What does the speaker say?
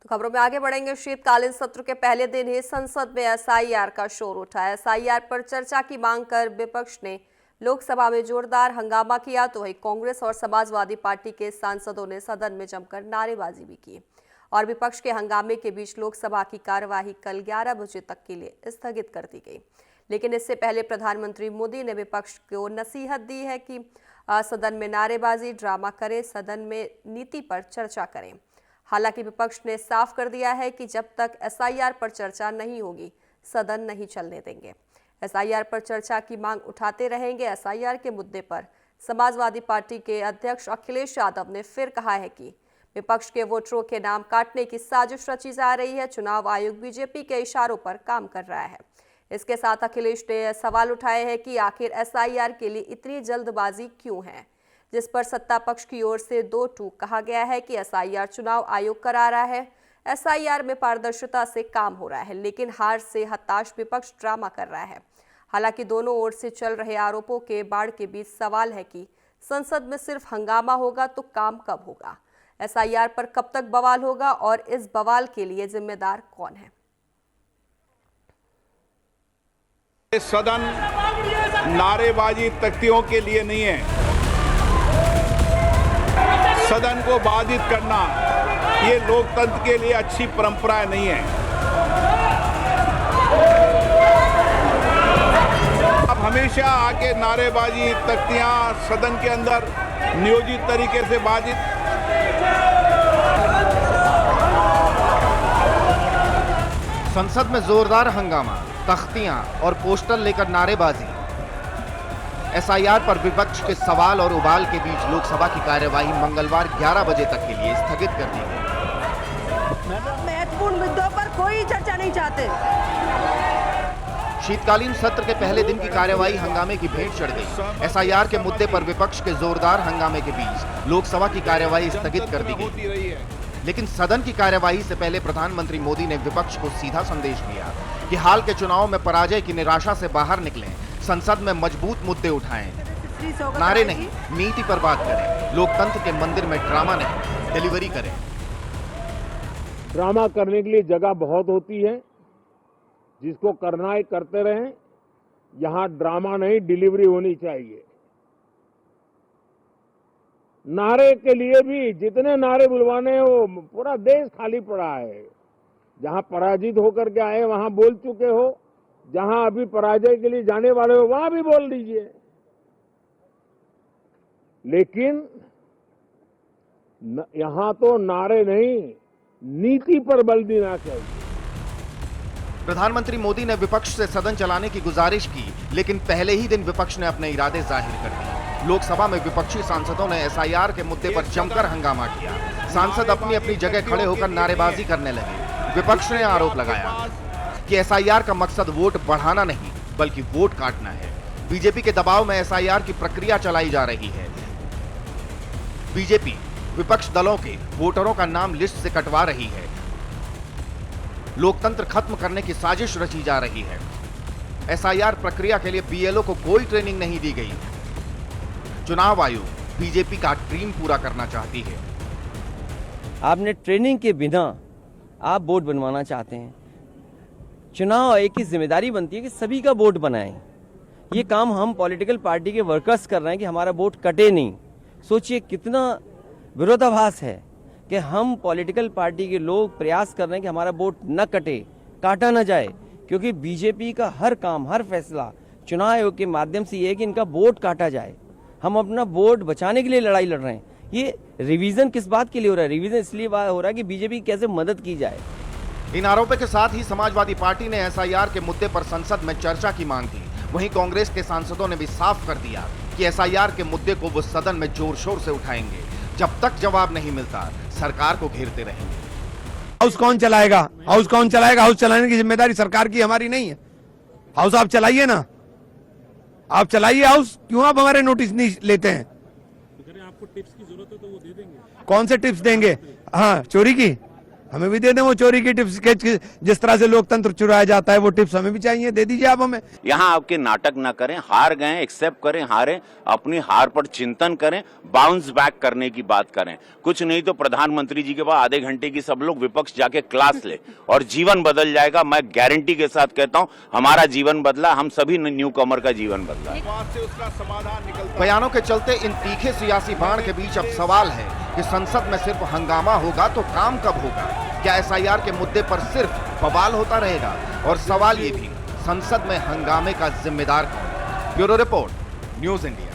तो खबरों में आगे बढ़ेंगे। शीतकालीन सत्र के पहले दिन ही संसद में एसआईआर का शोर उठा। एसआईआर पर चर्चा की मांग कर विपक्ष ने लोकसभा में जोरदार हंगामा किया, तो वहीं कांग्रेस और समाजवादी पार्टी के सांसदों ने सदन में जमकर नारेबाजी भी की और विपक्ष के हंगामे के बीच लोकसभा की कार्यवाही कल 11 बजे तक के लिए स्थगित कर दी गई। लेकिन इससे पहले प्रधानमंत्री मोदी ने विपक्ष को नसीहत दी है कि सदन में नारेबाजी, ड्रामा करें, सदन में नीति पर चर्चा करें। हालांकि विपक्ष ने साफ कर दिया है कि जब तक एसआईआर पर चर्चा नहीं होगी, सदन नहीं चलने देंगे। एसआईआर पर चर्चा की मांग उठाते रहेंगे। एसआईआर के मुद्दे पर समाजवादी पार्टी के अध्यक्ष अखिलेश यादव ने फिर कहा है कि विपक्ष के वोटरों के नाम काटने की साजिश रची जा रही है। चुनाव आयोग बीजेपी के इशारों पर काम कर रहा है। इसके साथ अखिलेश ने सवाल उठाए हैं कि आखिर एसआईआर के लिए इतनी जल्दबाजी क्यों है, जिस पर सत्ता पक्ष की ओर से दो टूक कहा गया है कि एसआईआर चुनाव आयोग करा रहा है। एसआईआर में पारदर्शिता से काम हो रहा है, लेकिन हार से हताश विपक्ष ड्रामा कर रहा है। हालांकि दोनों ओर से चल रहे आरोपों के बाढ़ के बीच सवाल है कि संसद में सिर्फ हंगामा होगा तो काम कब होगा? एसआईआर पर कब तक बवाल होगा और इस बवाल के लिए जिम्मेदार कौन है? सदन नारेबाजी तख्तियों के लिए नहीं है। सदन को बाधित करना ये लोकतंत्र के लिए अच्छी परंपरा नहीं है। अब हमेशा आके नारेबाजी तख्तियां सदन के अंदर नियोजित तरीके से बाधित। संसद में जोरदार हंगामा, तख्तियां और पोस्टर लेकर नारेबाजी। एसआईआर पर विपक्ष के सवाल और उबाल के बीच लोकसभा की कार्यवाही मंगलवार 11 बजे तक के लिए स्थगित कर दी गई। महत्वपूर्ण मुद्दों पर कोई चर्चा नहीं चाहते। शीतकालीन सत्र के पहले दिन की कार्यवाही हंगामे की भेंट चढ़ गई। एसआईआर के मुद्दे पर विपक्ष के जोरदार हंगामे के बीच लोकसभा की कार्यवाही स्थगित कर दी गई। लेकिन सदन की कार्यवाही से पहले प्रधानमंत्री मोदी ने विपक्ष को सीधा संदेश दिया कि हाल के चुनाव में पराजय की निराशा से बाहर निकलें, संसद में मजबूत मुद्दे उठाएं, नारे नहीं, नीति पर बात करें, लोकतंत्र के मंदिर में ड्रामा नहीं, डिलीवरी करें। ड्रामा करने के लिए जगह बहुत होती है, जिसको करना है करते रहें। यहां ड्रामा नहीं, डिलीवरी होनी चाहिए। नारे के लिए भी जितने नारे बुलवाने हैं, वो पूरा देश खाली पड़ा है। जहां पराजित होकर के आए वहां बोल चुके हो, जहां अभी पराजय के लिए जाने वाले हो वहां भी बोल दीजिए, लेकिन यहां तो नारे नहीं, नीति पर बल देना चाहिए। प्रधानमंत्री मोदी ने विपक्ष से सदन चलाने की गुजारिश की, लेकिन पहले ही दिन विपक्ष ने अपने इरादे जाहिर कर दिए। लोकसभा में विपक्षी सांसदों ने एसआईआर के मुद्दे पर जमकर हंगामा किया। सांसद अपनी अपनी जगह खड़े होकर नारेबाजी करने लगे। विपक्ष ने आरोप लगाया कि एसआईआर का मकसद वोट बढ़ाना नहीं, बल्कि वोट काटना है। बीजेपी के दबाव में एसआईआर की प्रक्रिया चलाई जा रही है। बीजेपी विपक्ष दलों के वोटरों का नाम लिस्ट से कटवा रही है। लोकतंत्र खत्म करने की साजिश रची जा रही है। एसआईआर प्रक्रिया के लिए बीएलओ को कोई ट्रेनिंग नहीं दी गई। चुनाव आयोग बीजेपी का ड्रीम पूरा करना चाहती है। आपने ट्रेनिंग के बिना आप बोर्ड बनवाना चाहते हैं। चुनाव आयोग की जिम्मेदारी बनती है कि सभी का बोर्ड बनाएं। ये काम हम पॉलिटिकल पार्टी के वर्कर्स कर रहे हैं कि हमारा बोर्ड कटे नहीं। सोचिए कितना विरोधाभास है कि हम पॉलिटिकल पार्टी के लोग प्रयास कर रहे हैं कि हमारा वोट न कटे, काटा न जाए, क्योंकि बीजेपी का हर काम, हर फैसला चुनाव आयोग के माध्यम से ये है कि इनका वोट काटा जाए। हम अपना वोट बचाने के लिए लड़ाई लड़ रहे हैं। ये रिवीजन किस बात के लिए हो रहा है? रिवीजन इसलिए हो रहा है कि बीजेपी की कैसे मदद की जाए। इन आरोपों के साथ ही समाजवादी पार्टी ने एसआईआर के मुद्दे पर संसद में चर्चा की मांग की। वहीं कांग्रेस के सांसदों ने भी साफ कर दिया कि एसआईआर के मुद्दे को वो सदन में जोर शोर से उठाएंगे। जब तक जवाब नहीं मिलता, सरकार को घेरते रहेंगे। हाउस कौन चलाएगा? हाउस कौन चलाएगा? हाउस चलाने की जिम्मेदारी सरकार की, हमारी नहीं है। हाउस आप चलाइए ना, आप चलाइए हाउस। क्यों आप हमारे नोटिस नहीं लेते हैं? आपको टिप्स की जरूरत है तो वो दे देंगे। कौन से टिप्स देंगे? हाँ, चोरी की? हमें भी दे दें वो चोरी की टिप्स के, जिस तरह से लोकतंत्र चुराया जाता है वो टिप्स हमें भी चाहिए, दे दीजिए आप हमें। यहाँ आपके नाटक ना करें, हार गए एक्सेप्ट करें, हारें, अपनी हार पर चिंतन करें, बाउंस बैक करने की बात करें। कुछ नहीं तो प्रधानमंत्री जी के बाद आधे घंटे की सब लोग विपक्ष जाके क्लास ले और जीवन बदल जाएगा। मैं गारंटी के साथ कहता हूँ, हमारा जीवन बदला, हम सभी न्यू कमर का जीवन बदला। से उसका समाधान निकलता बयानों के चलते इन तीखे सियासी बाण के बीच अब सवाल है कि संसद में सिर्फ हंगामा होगा तो काम कब होगा? क्या एसआईआर के मुद्दे पर सिर्फ बवाल होता रहेगा? और सवाल ये भी, संसद में हंगामे का जिम्मेदार कौन? Bureau report, news India.